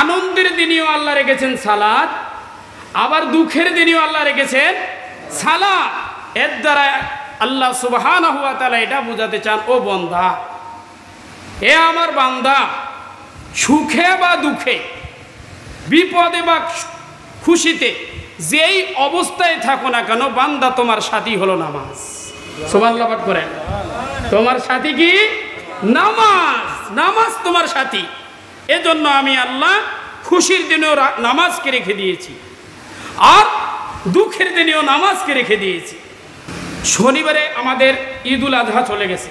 আনন্দের দিনেও আল্লাহ রেখেছেন সালাত, আবার দুঃখের দিনেও আল্লাহ রেখেছেন সালাত। এর দ্বারা আল্লাহ সুবহানাহু ওয়া তাআলা এটা বোঝাতে চান, ও বান্দা, এ আমার বান্দা, সুখে বা দুঃখে, বিপদে বা খুশিতে, যেই অবস্থায় থাকো না কেন, বান্দা তোমার সাথী হলো নামাজ। সুবহানাল্লাহ পাঠ করেন। তোমার সাথী কি? নামাজ। নামাজ তোমার সাথী। এজন্য আমি আল্লাহ খুশির দিনেও নামাজকে রেখে দিয়েছি, আর দুঃখের দিনেও নামাজকে রেখে দিয়েছি। শনিবারে আমাদের ঈদুল আজহা চলে গেছে।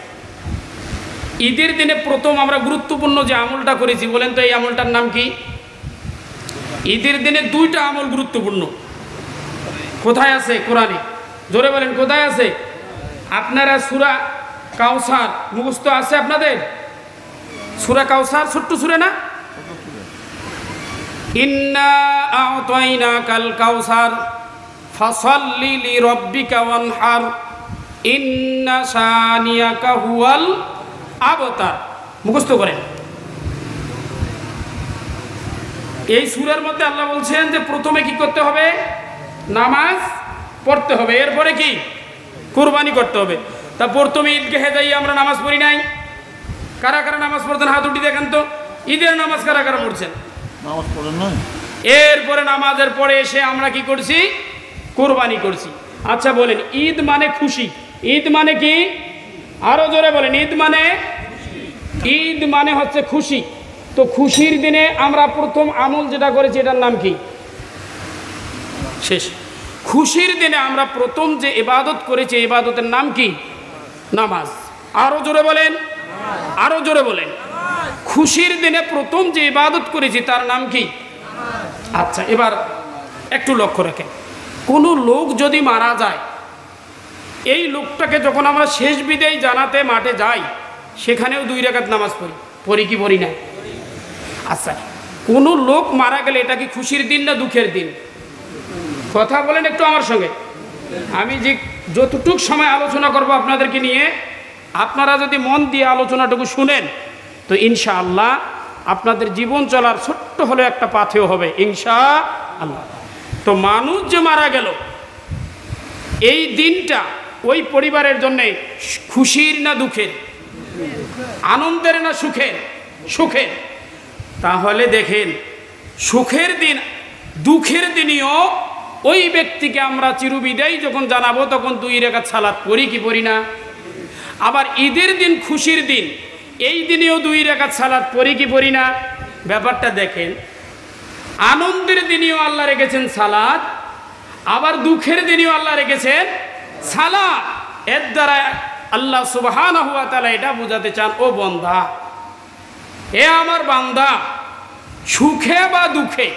ঈদের দিনে প্রথম আমরা গুরুত্বপূর্ণ যে আমলটা করেছি, বলেন তো এই আমলটার নাম কি? ঈদের দিনে দুইটা আমল গুরুত্বপূর্ণ। কোথায় আছে কোরআনে? জোরে বলেন, কোথায় আছে? আপনারা সূরা কাউসার মুখস্থ আছে আপনাদের? সূরা কাউসার ছোট্ট সূরা না? ইন্না আ'তাইনাকাল কাউসার ফাসাল্লি লিরাব্বিকা ওয়ানহার ইন্না শানিয়াকা হুয়াল আবতার। মুখস্থ করেন। এই সূরার মধ্যে আল্লাহ বলছেন যে প্রথমে কি করতে হবে? নামাজ পড়তে হবে, এরপরে কি? কুরবানি করতে হবে। তা প্রথমে ঈদগাহে যাই আমরা নামাজ পড়ি নাই? কারা কারা নামাজ পড়তেন হাত উঠি দেখেন তো। ঈদের নামাজ কারা কারা পড়ছেন? নামাজ পড়েন না। এরপরে নামাজের পরে এসে আমরা কি করছি? কুরবানি করছি। আচ্ছা বলেন, ঈদ মানে খুশি, ঈদ মানে কি? আরো জোরে বলেন, ঈদ মানে? ঈদ মানে হচ্ছে খুশি। তো খুশির দিনে আমরা প্রথম আমল যেটা করেছি এটার নাম কি? শেষ। খুশির দিনে আমরা প্রথম যে ইবাদত করেছি, ইবাদতের নাম কি? নামাজ। আরো জোরে বলেন, আরো জোরে বলেন। খুশির দিনে প্রথম যে ইবাদত করেছি তার নাম কি? আচ্ছা, এবার একটু লক্ষ্য রাখেন, কোনো লোক যদি মারা যায়, এই লোকটাকে যখন আমরা শেষ বিদায় জানাতে মাঠে যাই, সেখানেও 2 রাকাত নামাজ পড়ি। পড়ি কি পড়ি না? আচ্ছা, কোনো লোক মারা গেলে এটা কি খুশির দিন না দুঃখের দিন? কথা বলেন একটু আমার সঙ্গে। আমি যে যতটুক সময় আলোচনা করব আপনাদেরকে নিয়ে, আপনারা যদি মন দিয়ে আলোচনাটুকু শুনেন, তো ইনশাআল্লাহ আপনাদের জীবন চলার ছোট্ট হলেও একটা পাথেয় হবে ইনশাআল্লাহ। তো মানুষ যে মারা গেল, এই দিনটা ওই পরিবারের জন্য খুশির না দুঃখের? আনন্দের না সুখের? সুখের। তাহলে দেখেন, সুখের দিন, দুঃখের দিনেও ওই ব্যক্তিকে আমরা চিরবিদায় যখন জানাবো তখন 2 রাকাত সালাত পড়ি কি পড়ি না? আবার ঈদের দিন, খুশির দিন, এই দিনেও 2 রাকাত সালাত পড়ি কি পড়ি না? ব্যাপারটা দেখেন, আনন্দের দিনেও আল্লাহ রেখেছেন সালাত, আবার দুঃখের দিনেও আল্লাহ রেখেছেন সালাত। এর দ্বারা আল্লাহ সুবহানাহু ওয়া তাআলা এটা বোঝাতে চান, ও বান্দা, এ আমার বান্দা, সুখে বা দুঃখে,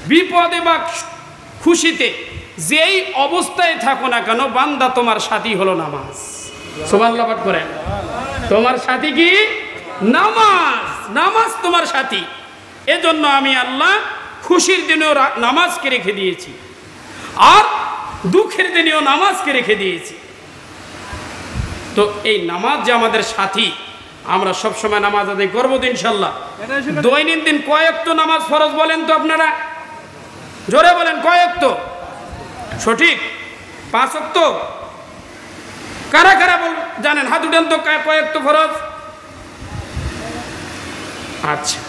বিপদে বা খুশিতে, যেই অবস্থায় থাকো না কেন, বান্দা তোমার সাথী হলো নামাজ। সুবহানাল্লাহ পাঠ করেন। তোমার সাথী কি? নামাজ। নামাজ তোমার সাথী। এজন্য আমি আল্লাহ খুশির দিনেও নামাজকে রেখে দিয়েছি, আর দুঃখের দিনেও নামাজকে রেখে দিয়েছি। তো এই নামাজ যে আমাদের সাথী, আমরা সবসময় নামাজ আদায় করবো তো ইনশাল্লাহ। দৈনন্দিন কয়েকটা নামাজ ফরজ বলেন তো আপনারা? জোরে বলেন, কয়েকটা? সঠিক 5 ওয়াক্ত। কারা কারা জানেন? হাত উঠান তো, কয়েকটা ফরজ? আচ্ছা,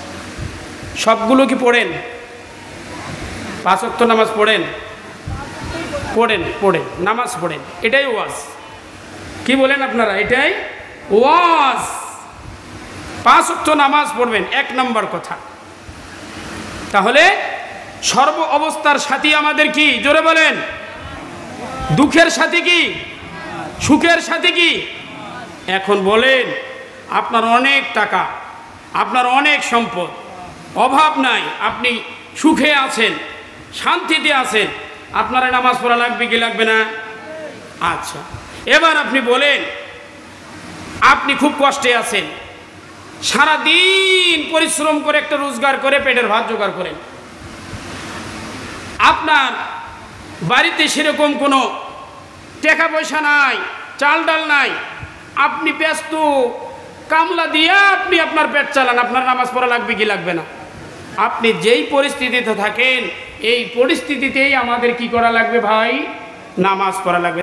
সবগুলো কি পড়েন? 5 ওয়াক্ত নামাজ পড়েন? পড়েন, পড়েন, নামাজ পড়েন। এটাই ওয়াজ। কি বলেন আপনারা? এটাই ওয়াজ। 5 ওয়াক্ত নামাজ পড়বেন, 1 নম্বর কথা। তাহলে সর্ব অবস্থার সাথী আমাদের কি? জোরে বলেন। দুঃখের সাথী কি? সুখের সাথী কি? এখন বলেন, আপনার অনেক টাকা, আপনার অনেক সম্পদ, অভাব নাই, আপনি সুখে আছেন, শান্তিতে আছেন, আপনারা নামাজ পড়া লাগবে কি লাগবে না? আচ্ছা, এবার আপনি বলেন, আপনি খুব কষ্টে আছেন, সারাদিন পরিশ্রম করে একটা রোজগার করে পেটের ভাত জোগাড় করেন, আপনার বাড়িতে সেরকম কোনো টাকা পয়সা নাই, চাল ডাল নাই, আপনি ব্যস্ত, কামলা দিয়ে আপনি আপনার পেট চালান, আপনার নামাজ পড়া লাগবে কি লাগবে না? আপনি যেই পরিস্থিতিতে থাকেন এই পরিস্থিতিতেই আমাদের কি করা লাগবে ভাই? নামাজ পড়া লাগবে।